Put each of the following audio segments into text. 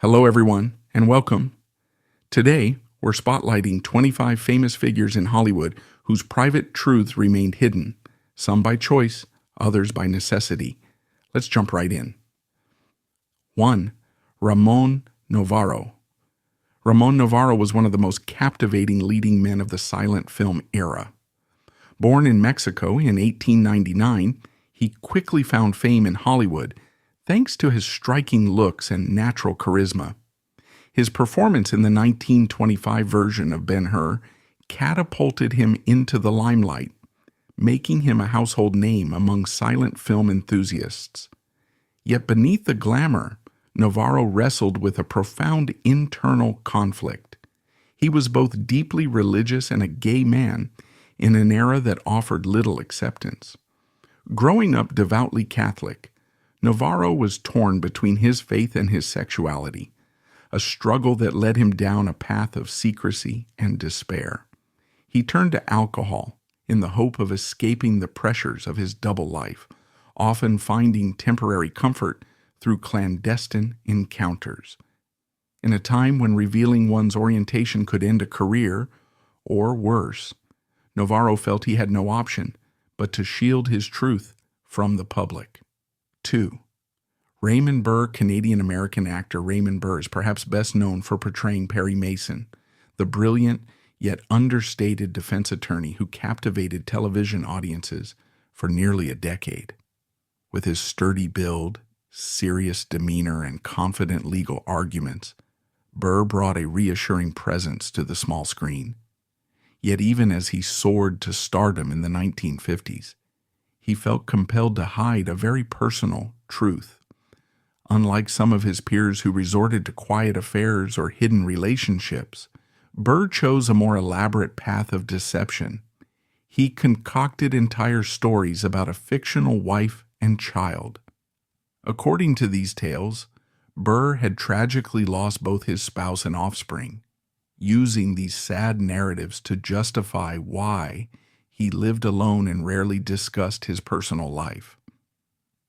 Hello, everyone, and welcome. Today, we're spotlighting 25 famous figures in Hollywood whose private truths remained hidden, some by choice, others by necessity. Let's jump right in. 1. Ramón Novarro. Ramón Novarro was one of the most captivating leading men of the silent film era. Born in Mexico in 1899, he quickly found fame in Hollywood thanks to his striking looks and natural charisma. His performance in the 1925 version of Ben-Hur catapulted him into the limelight, making him a household name among silent film enthusiasts. Yet beneath the glamour, Novarro wrestled with a profound internal conflict. He was both deeply religious and a gay man in an era that offered little acceptance. Growing up devoutly Catholic, Novarro was torn between his faith and his sexuality, a struggle that led him down a path of secrecy and despair. He turned to alcohol in the hope of escaping the pressures of his double life, often finding temporary comfort through clandestine encounters. In a time when revealing one's orientation could end a career, or worse, Novarro felt he had no option but to shield his truth from the public. 2. Raymond Burr. Canadian-American actor Raymond Burr is perhaps best known for portraying Perry Mason, the brilliant yet understated defense attorney who captivated television audiences for nearly a decade. With his sturdy build, serious demeanor, and confident legal arguments, Burr brought a reassuring presence to the small screen. Yet even as he soared to stardom in the 1950s, he felt compelled to hide a very personal truth. Unlike some of his peers who resorted to quiet affairs or hidden relationships, Burr chose a more elaborate path of deception. He concocted entire stories about a fictional wife and child. According to these tales, Burr had tragically lost both his spouse and offspring, using these sad narratives to justify why he lived alone and rarely discussed his personal life.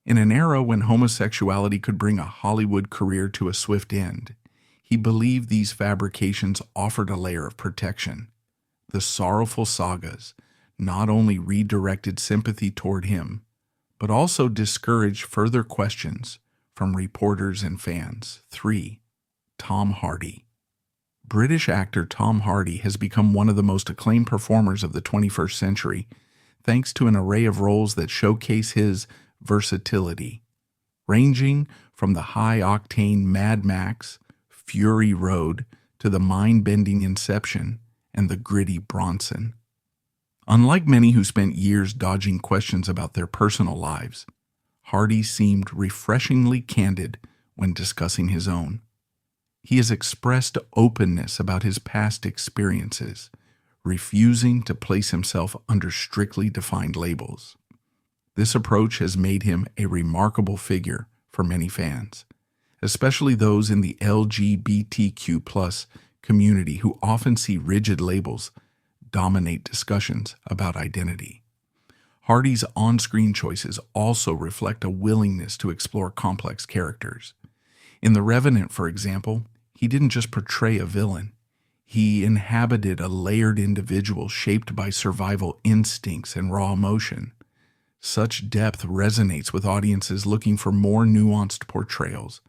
In an era when homosexuality could bring a Hollywood career to a swift end, he believed these fabrications offered a layer of protection. The sorrowful sagas not only redirected sympathy toward him, but also discouraged further questions from reporters and fans. 3. Tom Hardy. British actor Tom Hardy has become one of the most acclaimed performers of the 21st century, thanks to an array of roles that showcase his versatility, ranging from the high-octane Mad Max, Fury Road, to the mind-bending Inception and the gritty Bronson. Unlike many who spent years dodging questions about their personal lives, Hardy seemed refreshingly candid when discussing his own. He has expressed openness about his past experiences, refusing to place himself under strictly defined labels. This approach has made him a remarkable figure for many fans, especially those in the LGBTQ+ community who often see rigid labels dominate discussions about identity. Hardy's on-screen choices also reflect a willingness to explore complex characters. In The Revenant, for example, he didn't just portray a villain. He inhabited a layered individual shaped by survival instincts and raw emotion. Such depth resonates with audiences looking for more nuanced portrayals,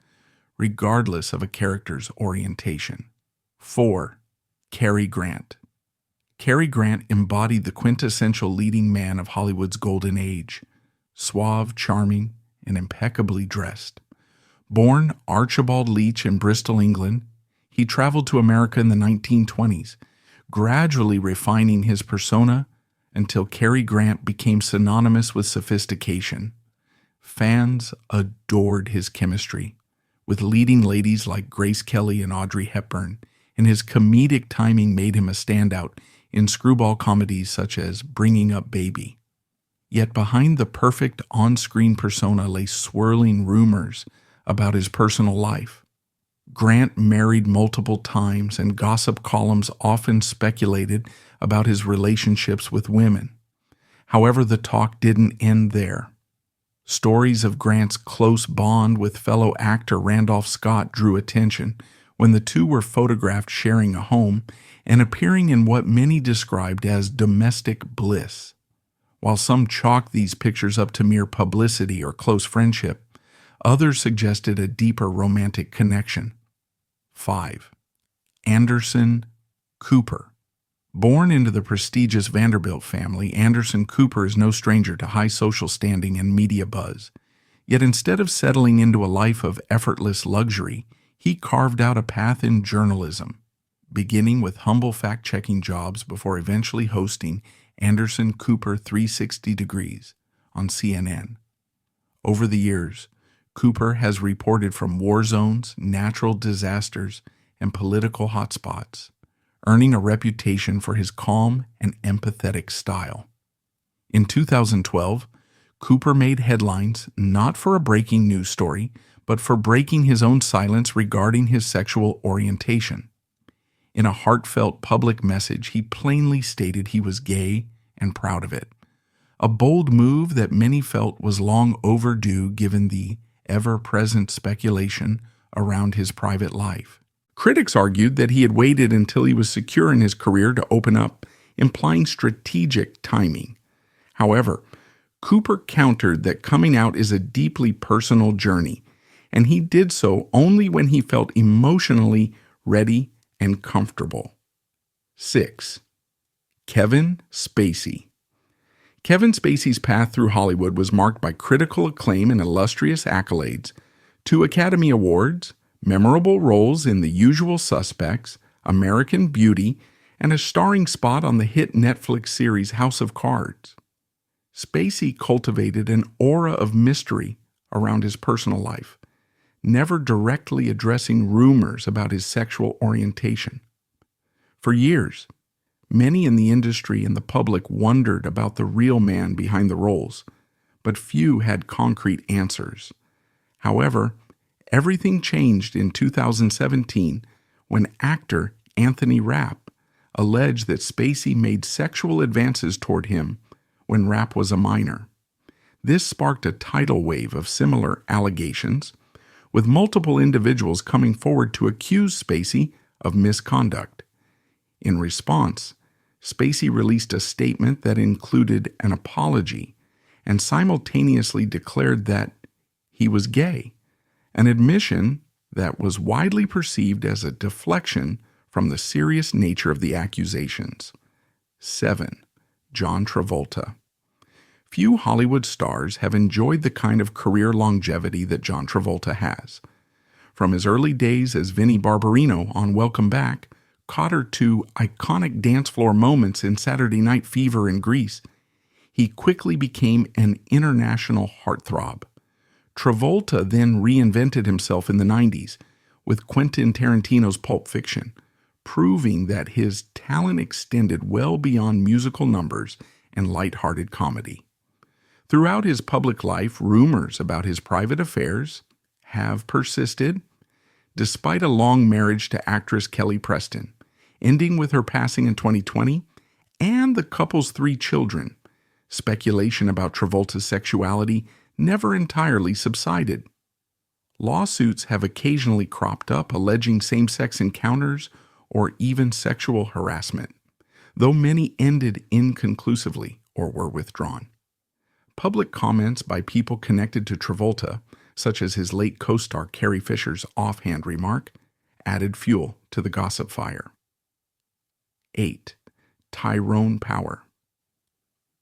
regardless of a character's orientation. 4. Cary Grant. Cary Grant embodied the quintessential leading man of Hollywood's golden age, suave, charming, and impeccably dressed. Born Archibald Leach in Bristol, England, he traveled to America in the 1920s, gradually refining his persona until Cary Grant became synonymous with sophistication. Fans adored his chemistry, with leading ladies like Grace Kelly and Audrey Hepburn, and his comedic timing made him a standout in screwball comedies such as Bringing Up Baby. Yet behind the perfect on-screen persona lay swirling rumors about his personal life. Grant married multiple times, and gossip columns often speculated about his relationships with women. However, the talk didn't end there. Stories of Grant's close bond with fellow actor Randolph Scott drew attention when the two were photographed sharing a home and appearing in what many described as domestic bliss. While some chalked these pictures up to mere publicity or close friendship, others suggested a deeper romantic connection. 5. Anderson Cooper. Born into the prestigious Vanderbilt family, Anderson Cooper is no stranger to high social standing and media buzz. Yet instead of settling into a life of effortless luxury, he carved out a path in journalism, beginning with humble fact-checking jobs before eventually hosting Anderson Cooper 360 Degrees on CNN. Over the years, Cooper has reported from war zones, natural disasters, and political hotspots, earning a reputation for his calm and empathetic style. In 2012, Cooper made headlines not for a breaking news story, but for breaking his own silence regarding his sexual orientation. In a heartfelt public message, he plainly stated he was gay and proud of it, a bold move that many felt was long overdue given the ever-present speculation around his private life. Critics argued that he had waited until he was secure in his career to open up, implying strategic timing. However, Cooper countered that coming out is a deeply personal journey, and he did so only when he felt emotionally ready and comfortable. 6. Kevin Spacey. Kevin Spacey's path through Hollywood was marked by critical acclaim and illustrious accolades, 2 Academy Awards, memorable roles in The Usual Suspects, American Beauty, and a starring spot on the hit Netflix series House of Cards. Spacey cultivated an aura of mystery around his personal life, never directly addressing rumors about his sexual orientation. For years, many in the industry and the public wondered about the real man behind the roles, but few had concrete answers. However, everything changed in 2017 when actor Anthony Rapp alleged that Spacey made sexual advances toward him when Rapp was a minor. This sparked a tidal wave of similar allegations, with multiple individuals coming forward to accuse Spacey of misconduct. In response, Spacey released a statement that included an apology and simultaneously declared that he was gay, an admission that was widely perceived as a deflection from the serious nature of the accusations. 7. John Travolta. Few Hollywood stars have enjoyed the kind of career longevity that John Travolta has. From his early days as Vinnie Barbarino on Welcome Back, Cotter to iconic dance floor moments in Saturday Night Fever in Grease, he quickly became an international heartthrob. Travolta then reinvented himself in the 90s with Quentin Tarantino's Pulp Fiction, proving that his talent extended well beyond musical numbers and lighthearted comedy. Throughout his public life, rumors about his private affairs have persisted, despite a long marriage to actress Kelly Preston, ending with her passing in 2020, and the couple's 3 children. Speculation about Travolta's sexuality never entirely subsided. Lawsuits have occasionally cropped up alleging same-sex encounters or even sexual harassment, though many ended inconclusively or were withdrawn. Public comments by people connected to Travolta, such as his late co-star Carrie Fisher's offhand remark, added fuel to the gossip fire. 8. Tyrone Power.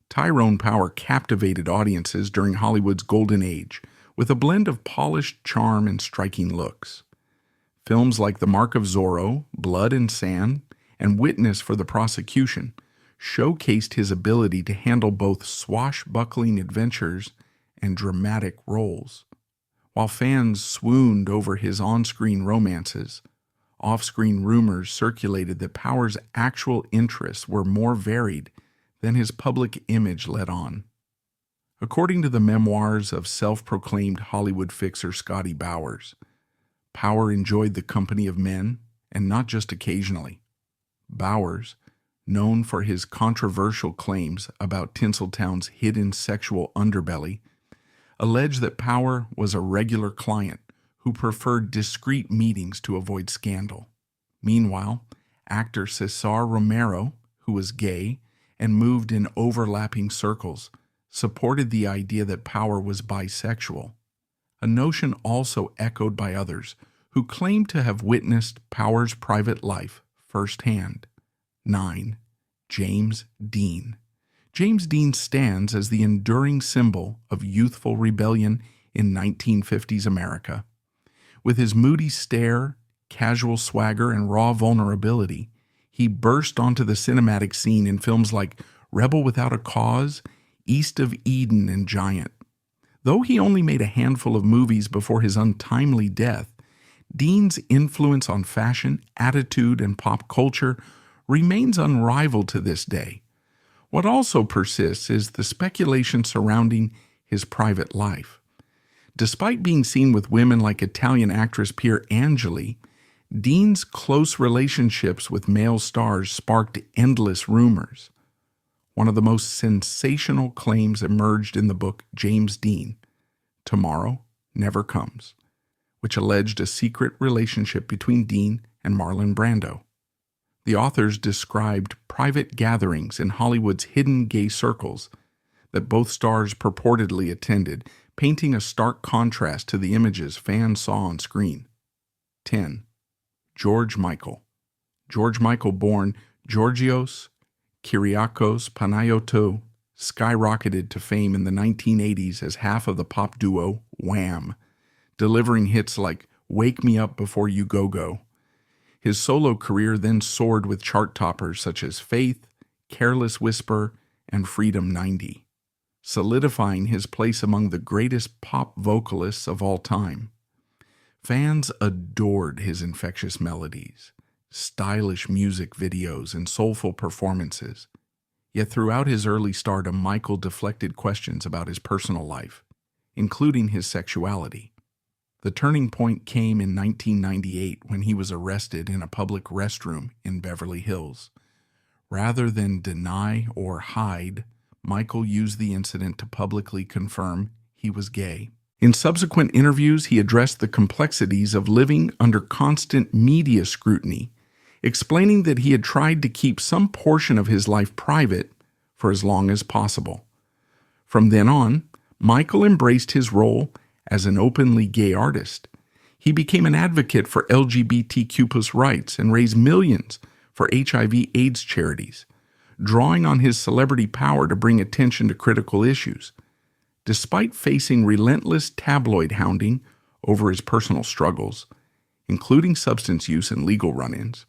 Tyrone Power captivated audiences during Hollywood's golden age with a blend of polished charm and striking looks. Films like The Mark of Zorro, Blood and Sand, and Witness for the Prosecution showcased his ability to handle both swashbuckling adventures and dramatic roles. While fans swooned over his on-screen romances, off-screen rumors circulated that Power's actual interests were more varied than his public image let on. According to the memoirs of self-proclaimed Hollywood fixer Scotty Bowers, Power enjoyed the company of men, and not just occasionally. Bowers, known for his controversial claims about Tinseltown's hidden sexual underbelly, alleged that Power was a regular client who preferred discreet meetings to avoid scandal. Meanwhile, actor Cesar Romero, who was gay and moved in overlapping circles, supported the idea that Power was bisexual, a notion also echoed by others who claimed to have witnessed Power's private life firsthand. 9. James Dean. James Dean stands as the enduring symbol of youthful rebellion in 1950s America. With his moody stare, casual swagger, and raw vulnerability, he burst onto the cinematic scene in films like Rebel Without a Cause, East of Eden, and Giant. Though he only made a handful of movies before his untimely death, Dean's influence on fashion, attitude, and pop culture remains unrivaled to this day. What also persists is the speculation surrounding his private life. Despite being seen with women like Italian actress Pier Angeli, Dean's close relationships with male stars sparked endless rumors. One of the most sensational claims emerged in the book James Dean, Tomorrow Never Comes, which alleged a secret relationship between Dean and Marlon Brando. The authors described private gatherings in Hollywood's hidden gay circles that both stars purportedly attended, painting a stark contrast to the images fans saw on screen. 10. George Michael. George Michael, born Georgios Kyriakos Panayotou, skyrocketed to fame in the 1980s as half of the pop duo Wham!, delivering hits like Wake Me Up Before You Go Go. His solo career then soared with chart toppers such as Faith, Careless Whisper, and Freedom 90, solidifying his place among the greatest pop vocalists of all time. Fans adored his infectious melodies, stylish music videos, and soulful performances. Yet throughout his early stardom, Michael deflected questions about his personal life, including his sexuality. The turning point came in 1998 when he was arrested in a public restroom in Beverly Hills. Rather than deny or hide, Michael used the incident to publicly confirm he was gay. In subsequent interviews, he addressed the complexities of living under constant media scrutiny, explaining that he had tried to keep some portion of his life private for as long as possible. From then on, Michael embraced his role as an openly gay artist. He became an advocate for LGBTQ+ rights and raised millions for HIV/AIDS charities, drawing on his celebrity power to bring attention to critical issues. Despite facing relentless tabloid hounding over his personal struggles, including substance use and legal run-ins,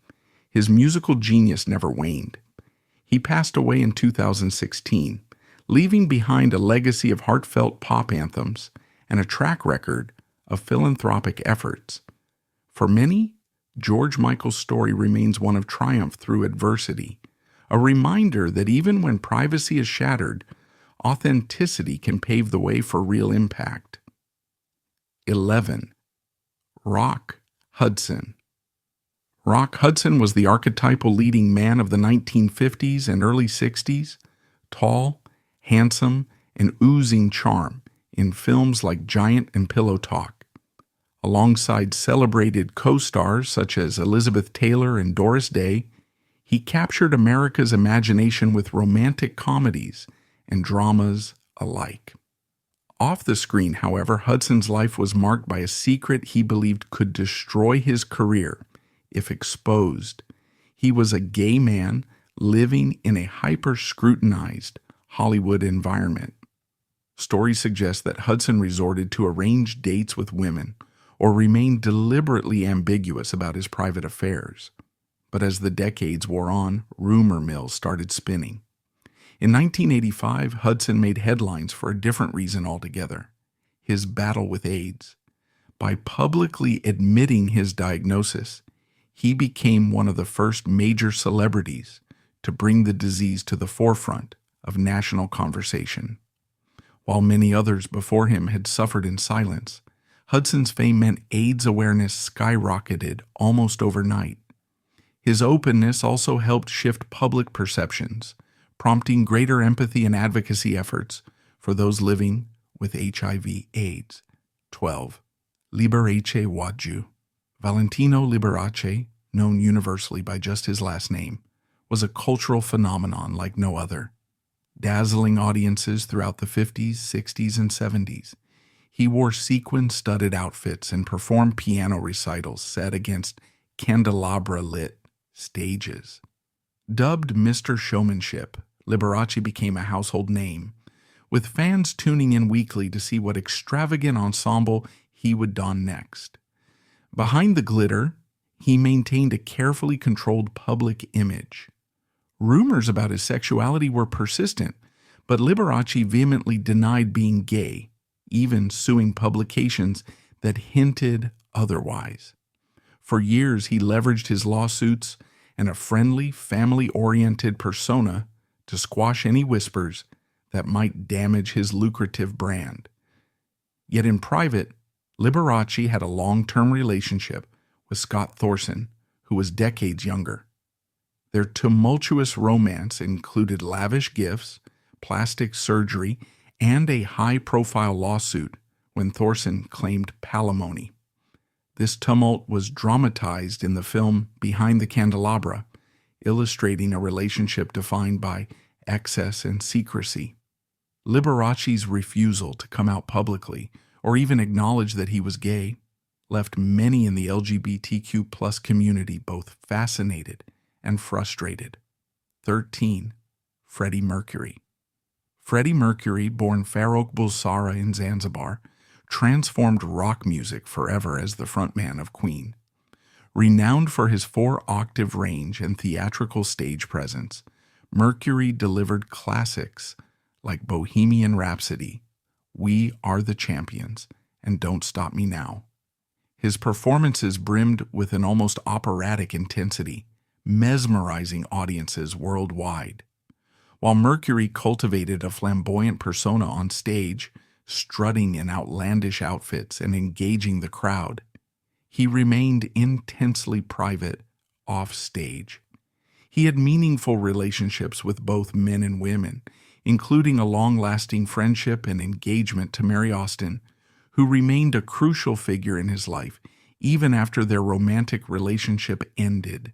his musical genius never waned. He passed away in 2016, leaving behind a legacy of heartfelt pop anthems and a track record of philanthropic efforts. For many, George Michael's story remains one of triumph through adversity, a reminder that even when privacy is shattered, authenticity can pave the way for real impact. 11. Rock Hudson. Rock Hudson was the archetypal leading man of the 1950s and early 60s, tall, handsome, and oozing charm in films like Giant and Pillow Talk. Alongside celebrated co-stars such as Elizabeth Taylor and Doris Day, he captured America's imagination with romantic comedies and dramas alike. Off the screen, however, Hudson's life was marked by a secret he believed could destroy his career if exposed. He was a gay man living in a hyper-scrutinized Hollywood environment. Stories suggest that Hudson resorted to arranged dates with women or remained deliberately ambiguous about his private affairs. But as the decades wore on, rumor mills started spinning. In 1985, Hudson made headlines for a different reason altogether: his battle with AIDS. By publicly admitting his diagnosis, he became one of the first major celebrities to bring the disease to the forefront of national conversation. While many others before him had suffered in silence, Hudson's fame meant AIDS awareness skyrocketed almost overnight. His openness also helped shift public perceptions, prompting greater empathy and advocacy efforts for those living with HIV/AIDS. 12. Liberace Waju. Valentino Liberace, known universally by just his last name, was a cultural phenomenon like no other. Dazzling audiences throughout the 50s, 60s, and 70s, he wore sequin-studded outfits and performed piano recitals set against candelabra-lit stages. Dubbed Mr. Showmanship, Liberace became a household name, with fans tuning in weekly to see what extravagant ensemble he would don next. Behind the glitter, he maintained a carefully controlled public image. Rumors about his sexuality were persistent, but Liberace vehemently denied being gay, even suing publications that hinted otherwise. For years, he leveraged his lawsuits and a friendly, family-oriented persona to squash any whispers that might damage his lucrative brand. Yet in private, Liberace had a long-term relationship with Scott Thorson, who was decades younger. Their tumultuous romance included lavish gifts, plastic surgery, and a high-profile lawsuit when Thorson claimed palimony. This tumult was dramatized in the film Behind the Candelabra, illustrating a relationship defined by excess and secrecy. Liberace's refusal to come out publicly or even acknowledge that he was gay left many in the LGBTQ+ community both fascinated and frustrated. 13. Freddie Mercury. Freddie Mercury, born Farrokh Bulsara in Zanzibar, transformed rock music forever as the frontman of Queen. Renowned for his 4-octave range and theatrical stage presence, Mercury delivered classics like Bohemian Rhapsody, We Are the Champions, and Don't Stop Me Now. His performances brimmed with an almost operatic intensity, mesmerizing audiences worldwide. While Mercury cultivated a flamboyant persona on stage, strutting in outlandish outfits and engaging the crowd, he remained intensely private off stage. He had meaningful relationships with both men and women, including a long-lasting friendship and engagement to Mary Austin, who remained a crucial figure in his life even after their romantic relationship ended.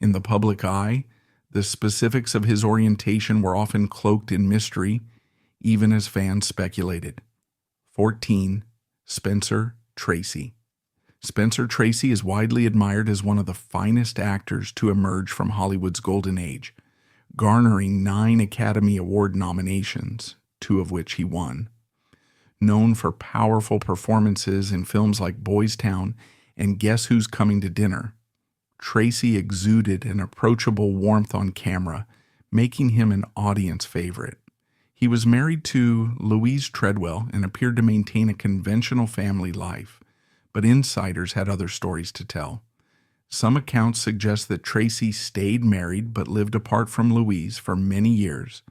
In the public eye, the specifics of his orientation were often cloaked in mystery, even as fans speculated. 14. Spencer Tracy. Spencer Tracy is widely admired as one of the finest actors to emerge from Hollywood's golden age, garnering 9 Academy Award nominations, 2 of which he won. Known for powerful performances in films like Boys Town and Guess Who's Coming to Dinner, Tracy exuded an approachable warmth on camera, making him an audience favorite. He was married to Louise Treadwell and appeared to maintain a conventional family life, but insiders had other stories to tell. Some accounts suggest that Tracy stayed married but lived apart from Louise for many years,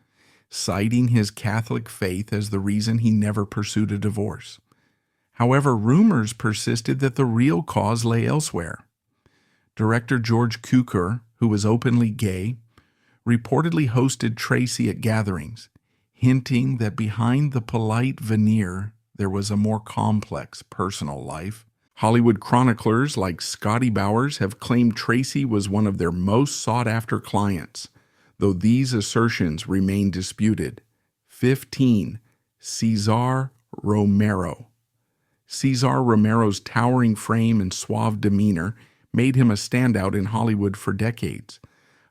citing his Catholic faith as the reason he never pursued a divorce. However, rumors persisted that the real cause lay elsewhere. Director George Cukor, who was openly gay, reportedly hosted Tracy at gatherings, hinting that behind the polite veneer there was a more complex personal life. Hollywood chroniclers like Scotty Bowers have claimed Tracy was one of their most sought-after clients, though these assertions remain disputed. 15. Cesar Romero. Cesar Romero's towering frame and suave demeanor made him a standout in Hollywood for decades,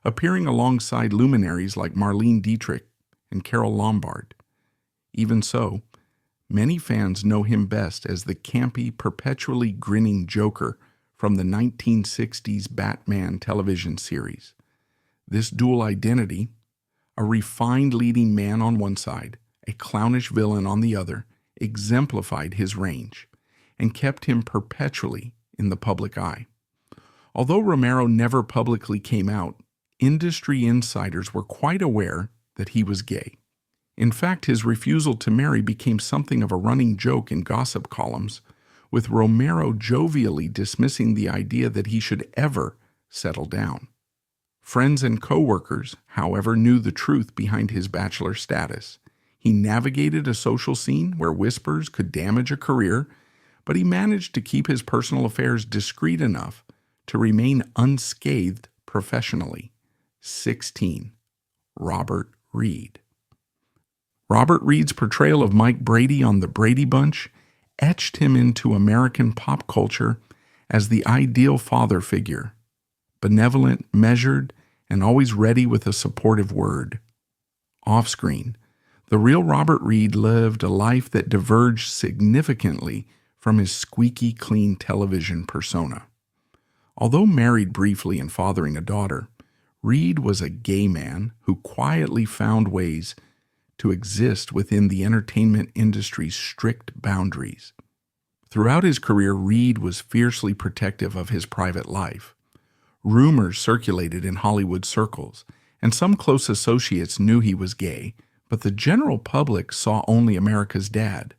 appearing alongside luminaries like Marlene Dietrich and Carole Lombard. Even so, many fans know him best as the campy, perpetually grinning Joker from the 1960s Batman television series. This dual identity, a refined leading man on one side, a clownish villain on the other, exemplified his range and kept him perpetually in the public eye. Although Romero never publicly came out, industry insiders were quite aware that he was gay. In fact, his refusal to marry became something of a running joke in gossip columns, with Romero jovially dismissing the idea that he should ever settle down. Friends and co-workers, however, knew the truth behind his bachelor status. He navigated a social scene where whispers could damage a career, but he managed to keep his personal affairs discreet enough to remain unscathed professionally. 16. Robert Reed. Robert Reed's portrayal of Mike Brady on The Brady Bunch etched him into American pop culture as the ideal father figure, benevolent, measured, and always ready with a supportive word. Off-screen, the real Robert Reed lived a life that diverged significantly from his squeaky clean television persona. Although married briefly and fathering a daughter, Reed was a gay man who quietly found ways to exist within the entertainment industry's strict boundaries. Throughout his career, Reed was fiercely protective of his private life. Rumors circulated in Hollywood circles, and some close associates knew he was gay, but the general public saw only America's Dad.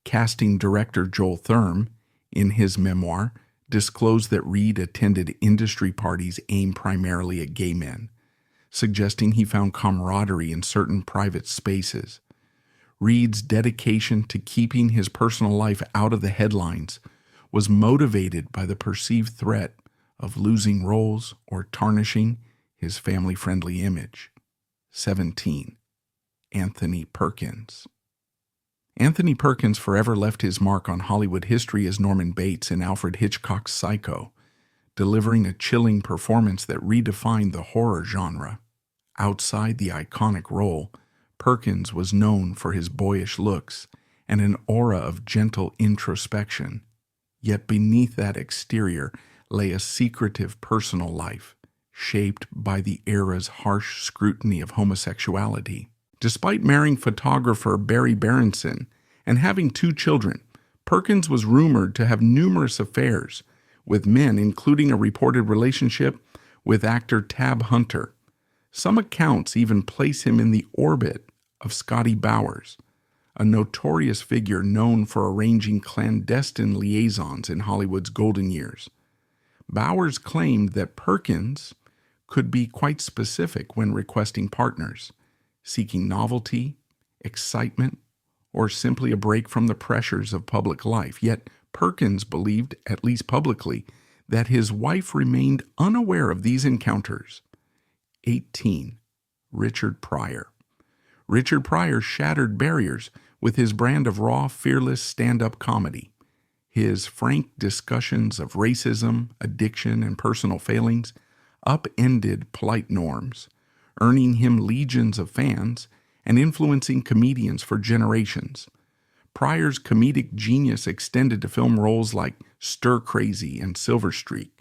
Casting director Joel Thurm, in his memoir, disclosed that Reed attended industry parties aimed primarily at gay men, suggesting he found camaraderie in certain private spaces. Reed's dedication to keeping his personal life out of the headlines was motivated by the perceived threat of losing roles or tarnishing his family-friendly image. 17. Anthony Perkins. Anthony Perkins forever left his mark on Hollywood history as Norman Bates in Alfred Hitchcock's Psycho, delivering a chilling performance that redefined the horror genre. Outside the iconic role, Perkins was known for his boyish looks and an aura of gentle introspection. Yet beneath that exterior lay a secretive personal life, shaped by the era's harsh scrutiny of homosexuality. Despite marrying photographer Barry Berenson and having 2 children, Perkins was rumored to have numerous affairs with men, including a reported relationship with actor Tab Hunter. Some accounts even place him in the orbit of Scotty Bowers, a notorious figure known for arranging clandestine liaisons in Hollywood's golden years. Bowers claimed that Perkins could be quite specific when requesting partners, seeking novelty, excitement, or simply a break from the pressures of public life. Yet Perkins believed, at least publicly, that his wife remained unaware of these encounters. 18. Richard Pryor. Richard Pryor shattered barriers with his brand of raw, fearless stand-up comedy. His frank discussions of racism, addiction, and personal failings upended polite norms, earning him legions of fans and influencing comedians for generations. Pryor's comedic genius extended to film roles like Stir Crazy and Silver Streak,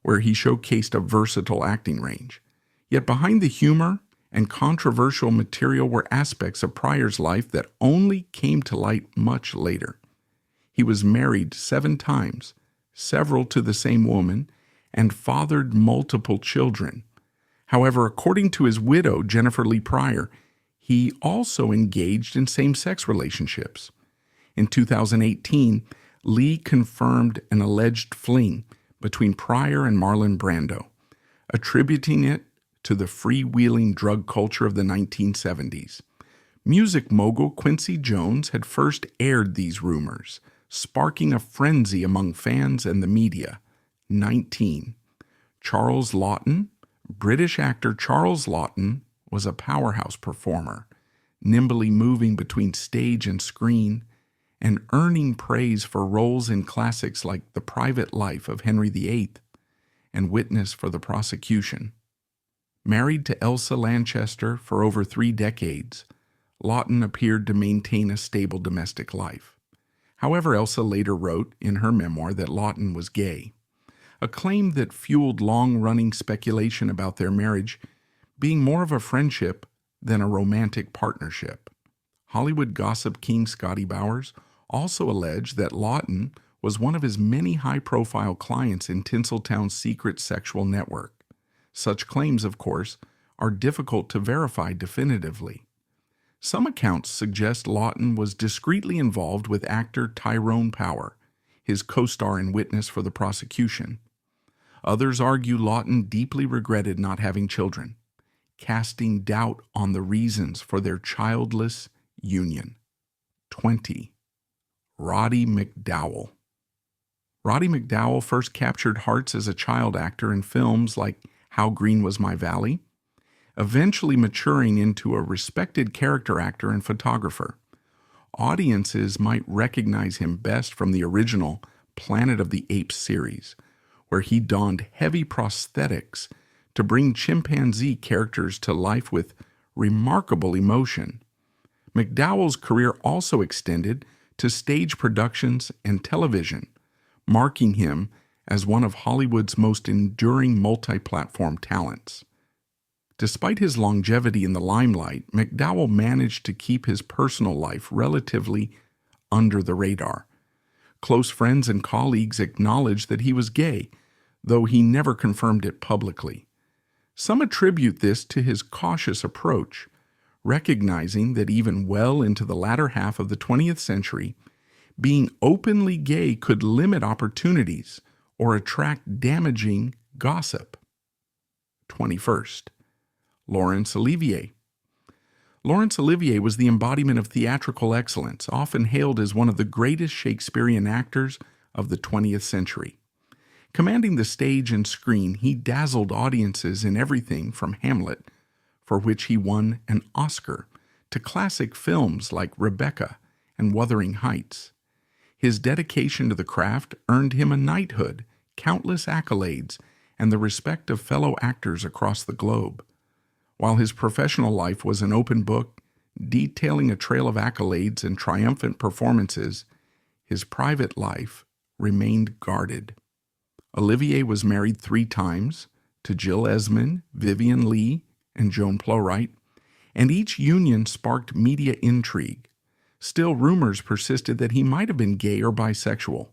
where he showcased a versatile acting range. Yet behind the humor and controversial material were aspects of Pryor's life that only came to light much later. He was married 7 times, several to the same woman, and fathered multiple children. However, according to his widow, Jennifer Lee Pryor, he also engaged in same-sex relationships. In 2018, Lee confirmed an alleged fling between Pryor and Marlon Brando, attributing it to the freewheeling drug culture of the 1970s. Music mogul Quincy Jones had first aired these rumors, sparking a frenzy among fans and the media. 19. Charles Laughton. British actor Charles Laughton was a powerhouse performer, nimbly moving between stage and screen, and earning praise for roles in classics like The Private Life of Henry VIII and Witness for the Prosecution. Married to Elsa Lanchester for over 3 decades, Laughton appeared to maintain a stable domestic life. However, Elsa later wrote in her memoir that Laughton was gay, a claim that fueled long-running speculation about their marriage being more of a friendship than a romantic partnership. Hollywood gossip king Scotty Bowers also alleged that Laughton was one of his many high-profile clients in Tinseltown's secret sexual network. Such claims, of course, are difficult to verify definitively. Some accounts suggest Laughton was discreetly involved with actor Tyrone Power, his co-star in Witness for the Prosecution. Others argue Laughton deeply regretted not having children, casting doubt on the reasons for their childless, union. 20. Roddy McDowall. Roddy McDowall first captured hearts as a child actor in films like How Green Was My Valley, eventually maturing into a respected character actor and photographer. Audiences might recognize him best from the original Planet of the Apes series, where he donned heavy prosthetics to bring chimpanzee characters to life with remarkable emotion. McDowall's career also extended to stage productions and television, marking him as one of Hollywood's most enduring multi-platform talents. Despite his longevity in the limelight, McDowall managed to keep his personal life relatively under the radar. Close friends and colleagues acknowledged that he was gay, though he never confirmed it publicly. Some attribute this to his cautious approach, recognizing that even well into the latter half of the 20th century, being openly gay could limit opportunities or attract damaging gossip. 21st. Laurence Olivier. Laurence Olivier was the embodiment of theatrical excellence, often hailed as one of the greatest Shakespearean actors of the 20th century. Commanding the stage and screen, he dazzled audiences in everything from Hamlet, for which he won an Oscar, to classic films like Rebecca and Wuthering Heights. His dedication to the craft earned him a knighthood, countless accolades, and the respect of fellow actors across the globe. While his professional life was an open book, detailing a trail of accolades and triumphant performances, his private life remained guarded. Olivier was married 3 times, to Jill Esmond, Vivian Leigh, and Joan Plowright, and each union sparked media intrigue. Still, rumors persisted that he might have been gay or bisexual.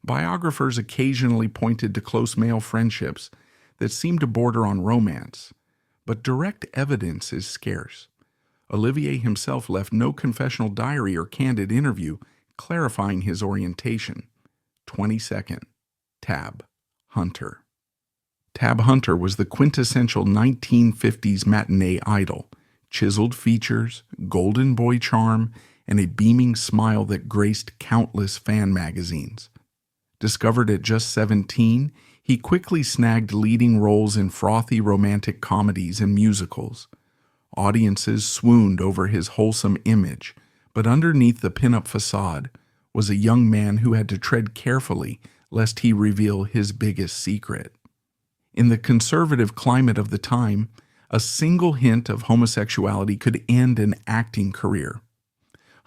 Biographers occasionally pointed to close male friendships that seemed to border on romance, but direct evidence is scarce. Olivier himself left no confessional diary or candid interview clarifying his orientation. 22nd. Tab Hunter. Tab Hunter was the quintessential 1950s matinee idol. Chiseled features, golden boy charm, and a beaming smile that graced countless fan magazines. Discovered at just 17, he quickly snagged leading roles in frothy romantic comedies and musicals. Audiences swooned over his wholesome image, but underneath the pin-up facade was a young man who had to tread carefully lest he reveal his biggest secret. In the conservative climate of the time, a single hint of homosexuality could end an acting career.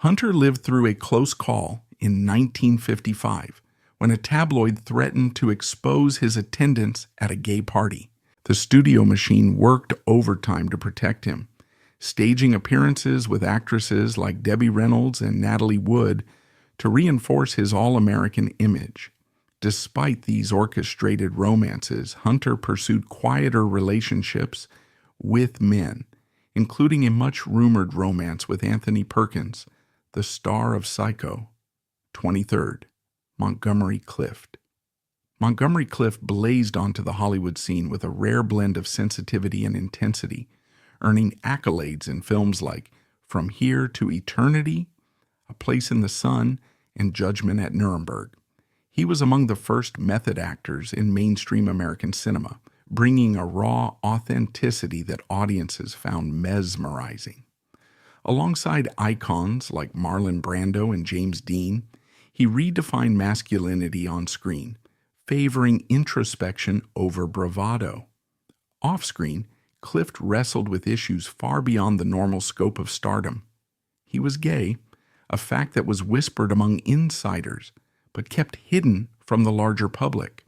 Hunter lived through a close call in 1955 when a tabloid threatened to expose his attendance at a gay party. The studio machine worked overtime to protect him, staging appearances with actresses like Debbie Reynolds and Natalie Wood to reinforce his all-American image. Despite these orchestrated romances, Hunter pursued quieter relationships with men, including a much-rumored romance with Anthony Perkins, the star of Psycho. 23rd. Montgomery Clift. Montgomery Clift blazed onto the Hollywood scene with a rare blend of sensitivity and intensity, earning accolades in films like From Here to Eternity, A Place in the Sun, and Judgment at Nuremberg. He was among the first method actors in mainstream American cinema, bringing a raw authenticity that audiences found mesmerizing. Alongside icons like Marlon Brando and James Dean, he redefined masculinity on screen, favoring introspection over bravado. Off-screen, Clift wrestled with issues far beyond the normal scope of stardom. He was gay, a fact that was whispered among insiders, but kept hidden from the larger public.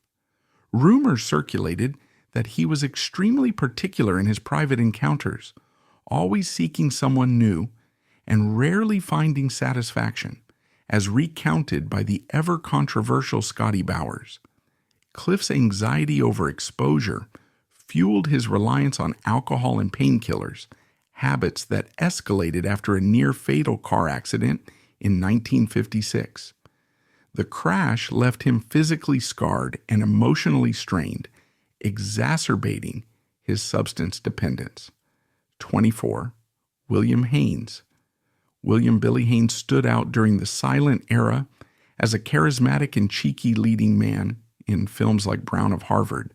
Rumors circulated that he was extremely particular in his private encounters, always seeking someone new and rarely finding satisfaction, as recounted by the ever-controversial Scotty Bowers. Clift's anxiety over exposure fueled his reliance on alcohol and painkillers, habits that escalated after a near-fatal car accident in 1956. The crash left him physically scarred and emotionally strained, exacerbating his substance dependence. 24. William Haines. William Billy Haines stood out during the silent era as a charismatic and cheeky leading man in films like Brown of Harvard.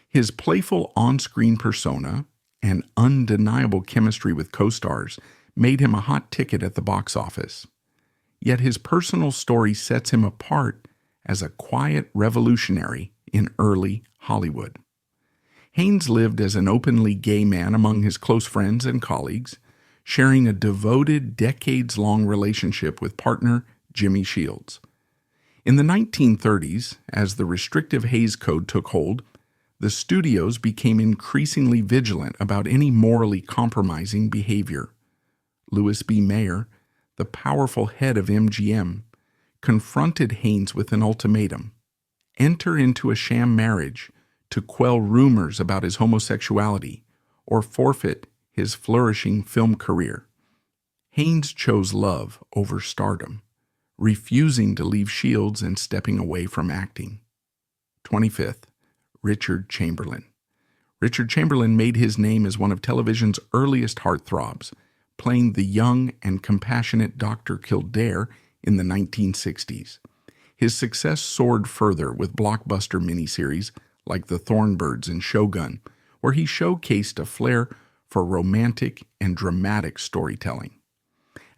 His playful on-screen persona and undeniable chemistry with co-stars made him a hot ticket at the box office. Yet his personal story sets him apart as a quiet revolutionary in early Hollywood. Haines lived as an openly gay man among his close friends and colleagues, sharing a devoted, decades-long relationship with partner Jimmy Shields. In the 1930s, as the restrictive Hays Code took hold, the studios became increasingly vigilant about any morally compromising behavior. Louis B. Mayer, the powerful head of MGM, confronted Haines with an ultimatum: enter into a sham marriage to quell rumors about his homosexuality or forfeit his flourishing film career. Haines chose love over stardom, refusing to leave Shields and stepping away from acting. 25th, Richard Chamberlain. Richard Chamberlain made his name as one of television's earliest heartthrobs, playing the young and compassionate Dr. Kildare in the 1960s. His success soared further with blockbuster miniseries like The Thornbirds and Shogun, where he showcased a flair for romantic and dramatic storytelling.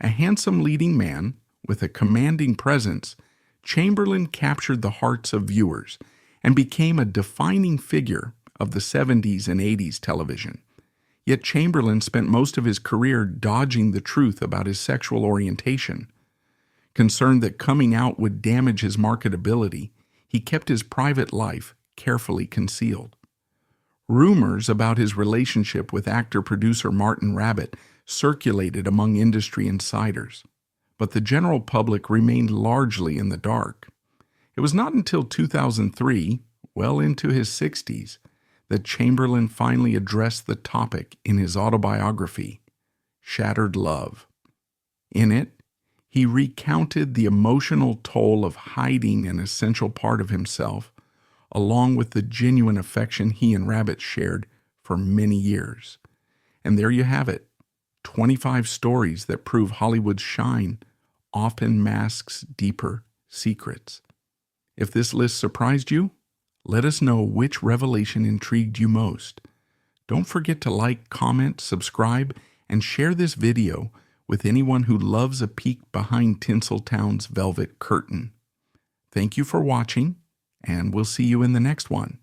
A handsome leading man with a commanding presence, Chamberlain captured the hearts of viewers and became a defining figure of the 70s and 80s television. Yet Chamberlain spent most of his career dodging the truth about his sexual orientation. Concerned that coming out would damage his marketability, he kept his private life carefully concealed. Rumors about his relationship with actor-producer Martin Rabbitt circulated among industry insiders, but the general public remained largely in the dark. It was not until 2003, well into his 60s, that Chamberlain finally addressed the topic in his autobiography, Shattered Love. In it, he recounted the emotional toll of hiding an essential part of himself, along with the genuine affection he and Rabbitt shared for many years. And there you have it, 25 stories that prove Hollywood's shine often masks deeper secrets. If this list surprised you, let us know which revelation intrigued you most. Don't forget to like, comment, subscribe, and share this video with anyone who loves a peek behind Tinseltown's velvet curtain. Thank you for watching, and we'll see you in the next one.